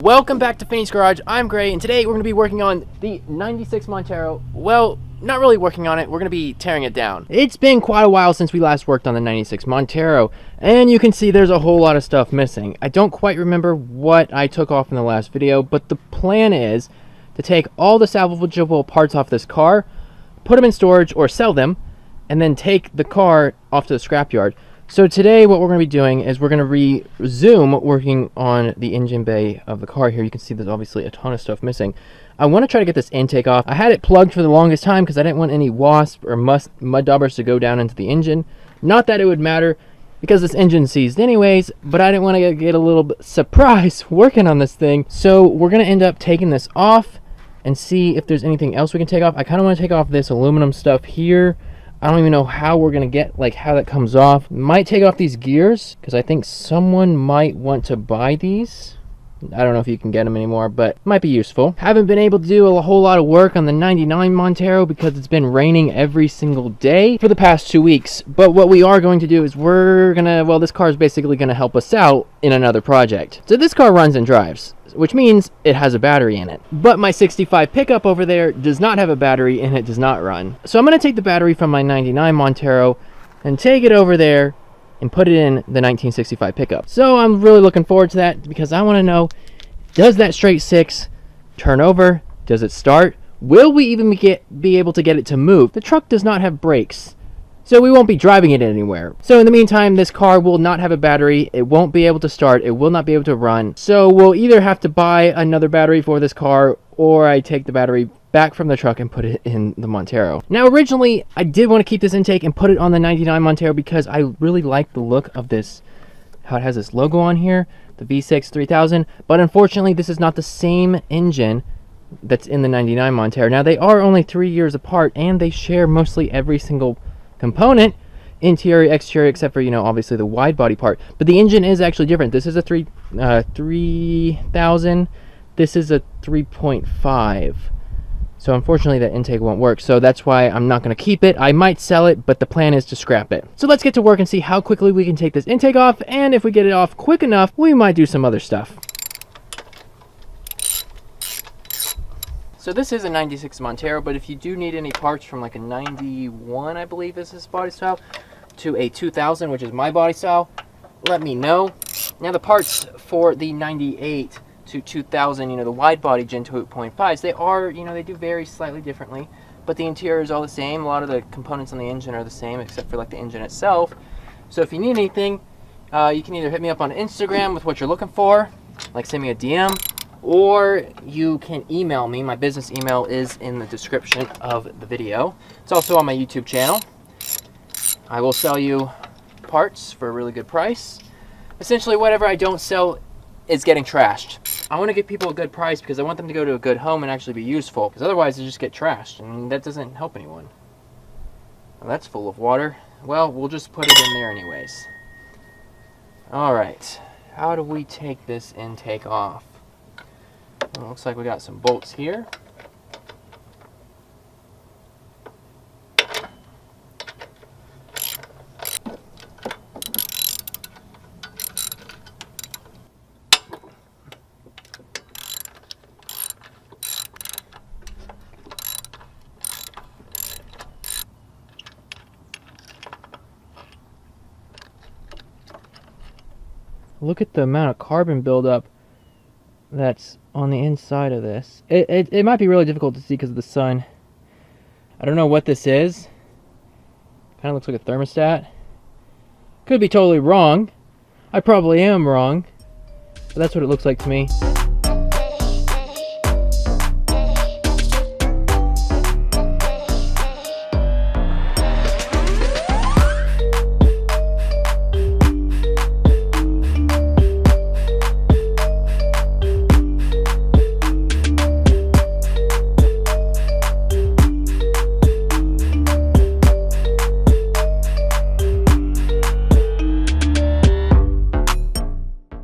Welcome back to Phinys Garage. I'm Gray, and today we're going to be working on the 96 Montero. Well, not really working on it. We're going to be tearing it down. It's been quite a while since we last worked on the 96 Montero, and you can see there's a whole lot of stuff missing. I don't quite remember what I took off in the last video, but the plan is to take all the salvageable parts off this car, put them in storage or sell them, and then take the car off to the scrapyard. So today what we're going to be doing is we're going to resume working on the engine bay of the car here. You can see there's obviously a ton of stuff missing. I want to try to get this intake off. I had it plugged for the longest time because I didn't want any wasp or mud daubers to go down into the engine. Not that it would matter because this engine's seized anyways, but I didn't want to get a little bit surprised working on this thing. So we're going to end up taking this off and see if there's anything else we can take off. I kind of want to take off this aluminum stuff here. I don't even know how we're going to get, how that comes off. Might take off these gears, because I think someone might want to buy these. I don't know if you can get them anymore, but it might be useful. Haven't been able to do a whole lot of work on the 99 Montero because it's been raining every single day for the past 2 weeks. But what we are going to do is this car is basically going to help us out in another project. So this car runs and drives, which means it has a battery in it. But my 65 pickup over there does not have a battery and it does not run. So I'm going to take the battery from my 99 Montero and take it over there and put it in the 1965 pickup. So I'm really looking forward to that because I want to know, does that straight six turn over? Does it start? Will we even be able to get it to move? The truck does not have brakes, so we won't be driving it anywhere. So in the meantime, this car will not have a battery. It won't be able to start. It will not be able to run. So we'll either have to buy another battery for this car, or I take the battery back from the truck and put it in the Montero. Now originally, I did want to keep this intake and put it on the 99 Montero because I really like the look of this, how it has this logo on here, the V6 3000, but unfortunately this is not the same engine that's in the 99 Montero. Now they are only 3 years apart and they share mostly every single component, interior, exterior, except for, obviously the wide body part. But the engine is actually different. This is a 3000. This is a 3.5. So unfortunately that intake won't work. So that's why I'm not going to keep it. I might sell it, but the plan is to scrap it. So let's get to work and see how quickly we can take this intake off. And if we get it off quick enough, we might do some other stuff. So this is a 96 Montero, but if you do need any parts from like a 91, I believe is this body style, to a 2000, which is my body style, let me know. Now the parts for the 98 to 2000, the wide body Gen 2.5s, they are, they do vary slightly differently, but the interior is all the same. A lot of the components on the engine are the same, except for like the engine itself. So if you need anything, you can either hit me up on Instagram with what you're looking for, like send me a DM, or you can email me. My business email is in the description of the video. It's also on my YouTube channel. I will sell you parts for a really good price. Essentially, whatever I don't sell is getting trashed. I want to give people a good price because I want them to go to a good home and actually be useful, because otherwise they just get trashed, and that doesn't help anyone. Well, that's full of water. Well, we'll just put it in there anyways. Alright, how do we take this intake off? Well, looks like we got some bolts here. Look at the amount of carbon buildup that's on the inside of this. It might be really difficult to see because of the sun. I don't know what this is. Kind of looks like a thermostat. Could be totally wrong. I probably am wrong, but that's what it looks like to me.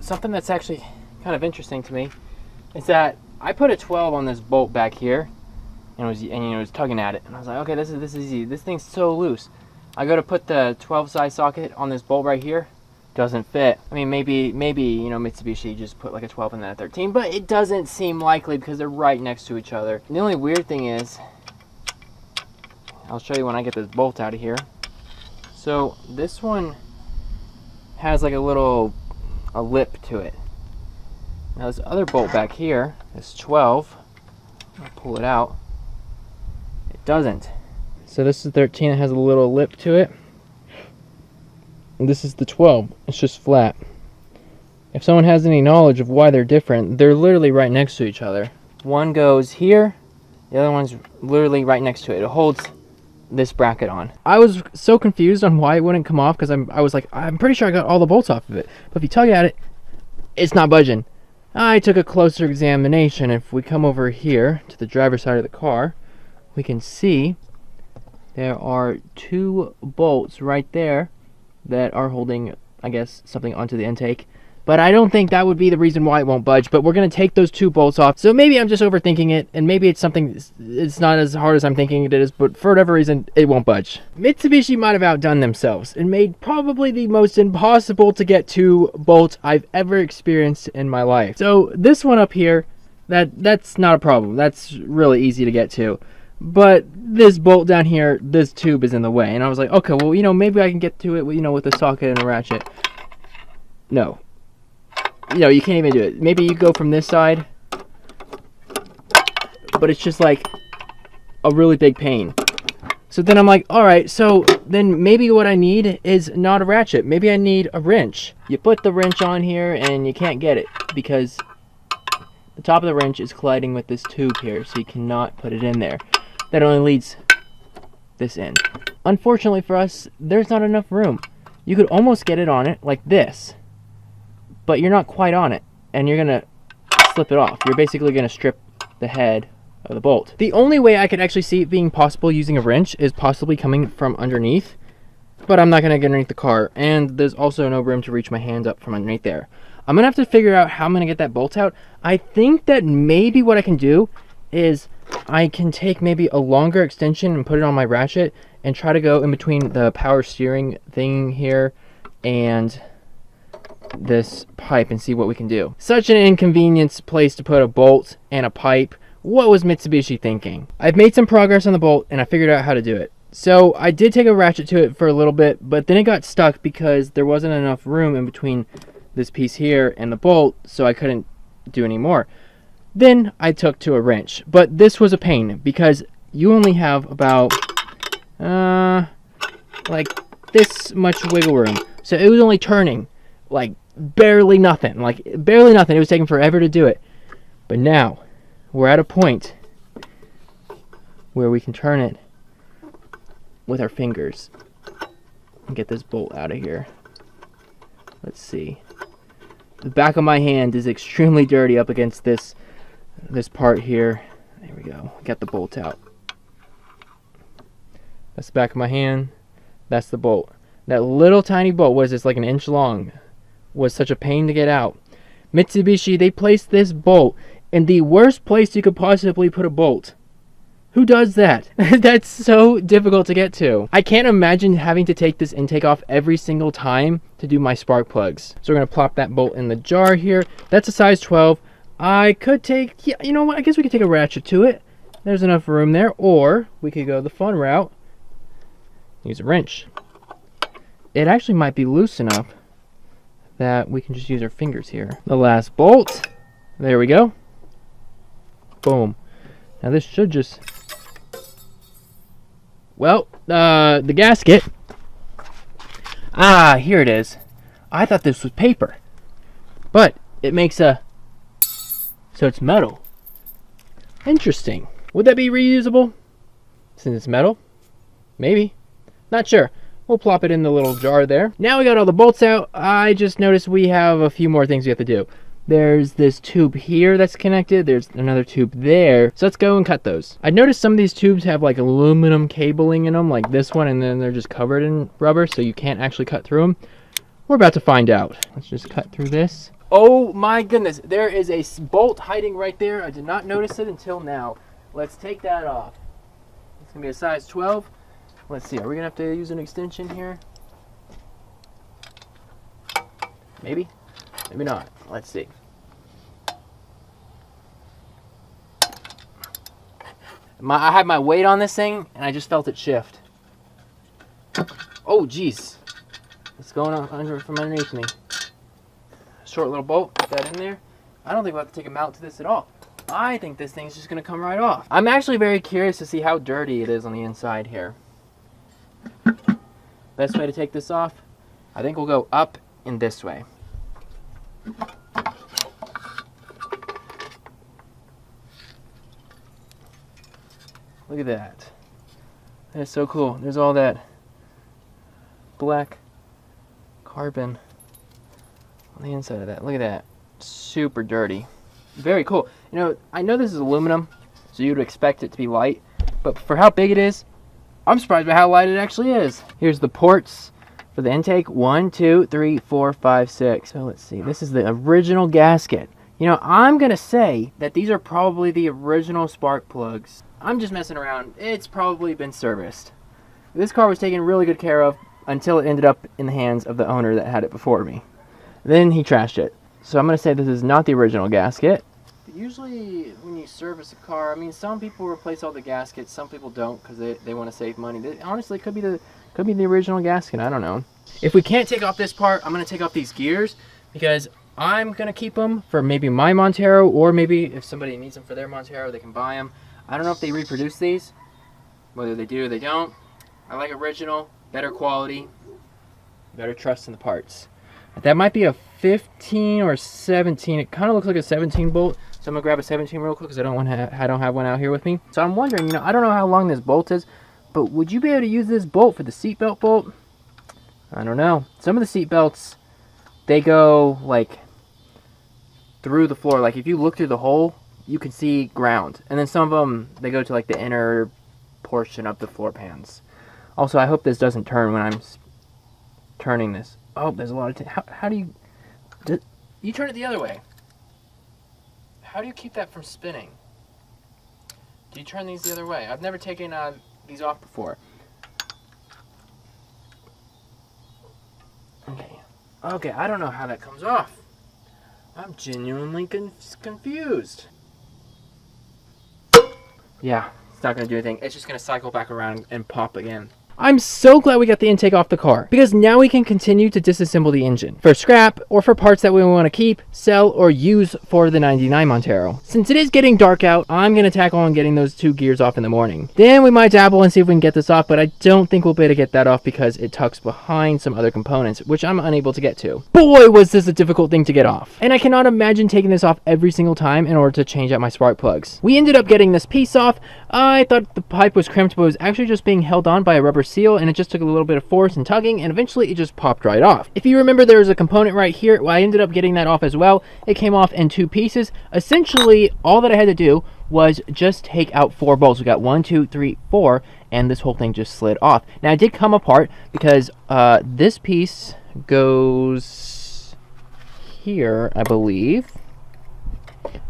Something that's actually kind of interesting to me is that I put a 12 on this bolt back here, and it was tugging at it, and I was like, okay, this is easy. This thing's so loose. I go to put the 12 size socket on this bolt right here, doesn't fit. I mean, maybe you know, Mitsubishi just put like a 12 and then a 13, but it doesn't seem likely because they're right next to each other. And the only weird thing is, I'll show you when I get this bolt out of here. So this one has like a lip to it. Now this other bolt back here, this 12, I'll pull it out. It doesn't. So this is 13, it has a little lip to it. And this is the 12, it's just flat. If someone has any knowledge of why they're different, they're literally right next to each other. One goes here, the other one's literally right next to it. It holds this bracket on. I was so confused on why it wouldn't come off because I was like, I'm pretty sure I got all the bolts off of it. But if you tug at it, it's not budging. I took a closer examination. If we come over here to the driver's side of the car, we can see there are 2 bolts right there that are holding, I guess, something onto the intake. But I don't think that would be the reason why it won't budge. But we're going to take those 2 bolts off. So maybe I'm just overthinking it, and maybe it's something, it's not as hard as I'm thinking it is, but for whatever reason, it won't budge. Mitsubishi might have outdone themselves and made probably the most impossible to get to bolt I've ever experienced in my life. So this one up here, that's not a problem. That's really easy to get to. But this bolt down here, this tube is in the way. And I was like, okay, well, you know, maybe I can get to it, you know, with a socket and a ratchet. No. You know, you can't even do it. Maybe you go from this side, but it's just like a really big pain. So then I'm like, all right, so then maybe what I need is not a ratchet. Maybe I need a wrench. You put the wrench on here and you can't get it because the top of the wrench is colliding with this tube here, so you cannot put it in there. That only leads this in. Unfortunately for us, there's not enough room. You could almost get it on it like this, but you're not quite on it, and you're gonna slip it off. You're basically gonna strip the head of the bolt. The only way I could actually see it being possible using a wrench is possibly coming from underneath, but I'm not gonna get underneath the car, and there's also no room to reach my hand up from underneath there. I'm gonna have to figure out how I'm gonna get that bolt out. I think that maybe what I can do is I can take maybe a longer extension and put it on my ratchet and try to go in between the power steering thing here and this pipe and see what we can do. Such an inconvenience place to put a bolt and a pipe. What was Mitsubishi thinking? I've made some progress on the bolt and I figured out how to do it. So I did take a ratchet to it for a little bit, but then it got stuck because there wasn't enough room in between this piece here and the bolt, so I couldn't do any more. Then I took to a wrench, but this was a pain because you only have about like this much wiggle room. So it was only turning like barely nothing. It was taking forever to do it. But now we're at a point where we can turn it with our fingers and get this bolt out of here. Let's see. The back of my hand is extremely dirty up against this part here. There we go. Got the bolt out. That's the back of my hand. That's the bolt. That little tiny bolt, was this like an inch long, was such a pain to get out. Mitsubishi, they placed this bolt in the worst place you could possibly put a bolt. Who does that? That's so difficult to get to. I can't imagine having to take this intake off every single time to do my spark plugs. So we're going to plop that bolt in the jar here. That's a size 12. I could take, yeah, you know what? I guess we could take a ratchet to it. There's enough room there. Or we could go the fun route. Use a wrench. It actually might be loose enough that we can just use our fingers here. The last bolt. There we go. Boom. Now this should just... Well, the gasket. Ah, here it is. I thought this was paper. But it makes a... So it's metal. Interesting. Would that be reusable? Since it's metal? Maybe. Not sure. We'll plop it in the little jar there. Now we got all the bolts out. I just noticed we have a few more things we have to do. There's this tube here that's connected. There's another tube there. So let's go and cut those. I noticed some of these tubes have like aluminum cabling in them, like this one, and then they're just covered in rubber, so you can't actually cut through them. We're about to find out. Let's just cut through this. Oh my goodness, there is a bolt hiding right there. I did not notice it until now. Let's take that off. It's gonna be a size 12. Let's see, are we gonna have to use an extension here? Maybe? Maybe not. Let's see. I had my weight on this thing, and I just felt it shift. Oh, geez. It's going on from underneath me. Short little bolt, put that in there. I don't think we'll have to take a mount to this at all. I think this thing's just gonna come right off. I'm actually very curious to see how dirty it is on the inside here. Best way to take this off, I think we'll go up in this way. Look at that. That's so cool. There's all that black carbon on the inside of that. Look at that. Super dirty. Very cool. You know, I know this is aluminum, so you'd expect it to be light, but for how big it is, I'm surprised by how light it actually is. Here's the ports for the intake. 1, 2, 3, 4, 5, 6. So let's see. This is the original gasket. You know, I'm going to say that these are probably the original spark plugs. I'm just messing around. It's probably been serviced. This car was taken really good care of until it ended up in the hands of the owner that had it before me. Then he trashed it. So I'm going to say this is not the original gasket. Usually when you service a car, I mean, some people replace all the gaskets, some people don't because they want to save money. Honestly, it could be the original gasket. I don't know. If we can't take off this part, I'm going to take off these gears because I'm going to keep them for maybe my Montero, or maybe if somebody needs them for their Montero, they can buy them. I don't know if they reproduce these, whether they do or they don't. I like original, better quality, better trust in the parts. That might be a 15 or 17. It kind of looks like a 17 bolt. So I'm gonna grab a 17 real quick because I don't have one out here with me. So I'm wondering, you know, I don't know how long this bolt is, but would you be able to use this bolt for the seatbelt bolt? I don't know. Some of the seat belts, they go like through the floor. Like if you look through the hole, you can see ground. And then some of them, they go to like the inner portion of the floor pans. Also, I hope this doesn't turn when I'm turning this. Oh, there's a lot of... How do you turn it the other way? How do you keep that from spinning? Do you turn these the other way? I've never taken these off before. Okay, I don't know how that comes off. I'm genuinely confused. Yeah, it's not going to do anything. It's just going to cycle back around and pop again. I'm so glad we got the intake off the car, because now we can continue to disassemble the engine for scrap or for parts that we want to keep, sell, or use for the 99 Montero. Since it is getting dark out, I'm going to tackle on getting those 2 gears off in the morning. Then we might dabble and see if we can get this off, but I don't think we'll be able to get that off because it tucks behind some other components, which I'm unable to get to. Boy, was this a difficult thing to get off. And I cannot imagine taking this off every single time in order to change out my spark plugs. We ended up getting this piece off. I thought the pipe was crimped, but it was actually just being held on by a rubber seal, and it just took a little bit of force and tugging, and eventually it just popped right off. If you remember, there was a component right here. Well, I ended up getting that off as well. It came off in 2 pieces. Essentially, all that I had to do was just take out 4 bolts. We got 1, 2, 3, 4, and this whole thing just slid off. Now, it did come apart because this piece goes here, I believe.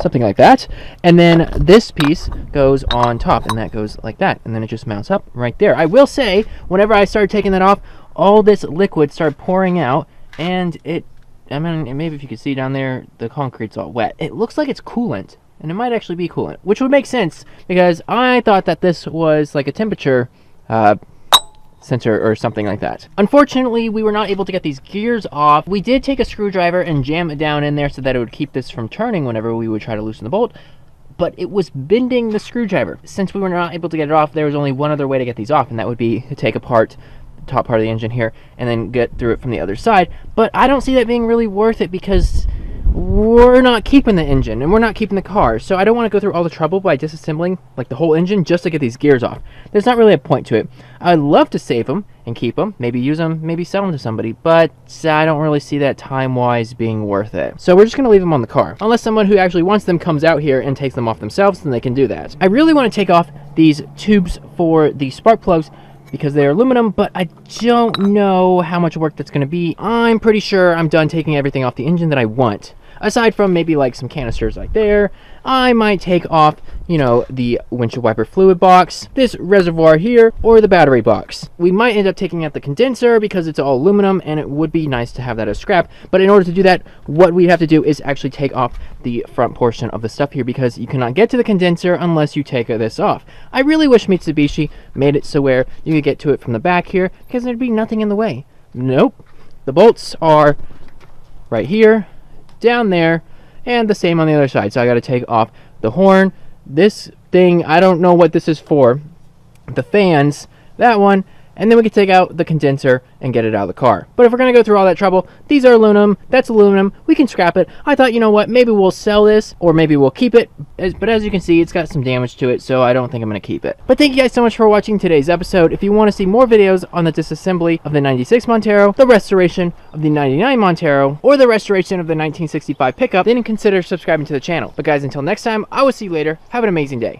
Something like that, and then this piece goes on top, and that goes like that, and then it just mounts up right there. I will say, whenever I started taking that off, all this liquid started pouring out, and I mean, maybe if you can see down there, the concrete's all wet. It looks like it's coolant, and it might actually be coolant, which would make sense, because I thought that this was like a temperature sensor or something like that. Unfortunately, we were not able to get these gears off. We did take a screwdriver and jam it down in there so that it would keep this from turning whenever we would try to loosen the bolt, but it was bending the screwdriver. Since we were not able to get it off, there was only one other way to get these off, and that would be to take apart the top part of the engine here and then get through it from the other side. But I don't see that being really worth it because we're not keeping the engine and we're not keeping the car, so I don't want to go through all the trouble by disassembling like the whole engine just to get these gears off. There's not really a point to it. I'd love to save them and keep them, maybe use them, maybe sell them to somebody, but I don't really see that time-wise being worth it. So we're just going to leave them on the car. Unless someone who actually wants them comes out here and takes them off themselves, then they can do that. I really want to take off these tubes for the spark plugs because they are aluminum, but I don't know how much work that's going to be. I'm pretty sure I'm done taking everything off the engine that I want. aside from maybe like some canisters like there. I might take off, you know, the windshield wiper fluid box, this reservoir here, or the battery box. We might end up taking out the condenser because it's all aluminum and it would be nice to have that as scrap. But in order to do that, what we have to do is actually take off the front portion of the stuff here because you cannot get to the condenser unless you take this off. I really wish Mitsubishi made it so where you could get to it from the back here because there'd be nothing in the way. Nope. The bolts are right here, down there, and the same on the other side. So I got to take off the horn, this thing, I don't know what this is for, the fans, that one, and then we can take out the condenser and get it out of the car. But if we're going to go through all that trouble, these are aluminum, that's aluminum, we can scrap it. I thought, you know what, maybe we'll sell this, or maybe we'll keep it, but as you can see, it's got some damage to it, so I don't think I'm going to keep it. But thank you guys so much for watching today's episode. If you want to see more videos on the disassembly of the 96 Montero, the restoration of the 99 Montero, or the restoration of the 1965 pickup, then consider subscribing to the channel. But guys, until next time, I will see you later. Have an amazing day.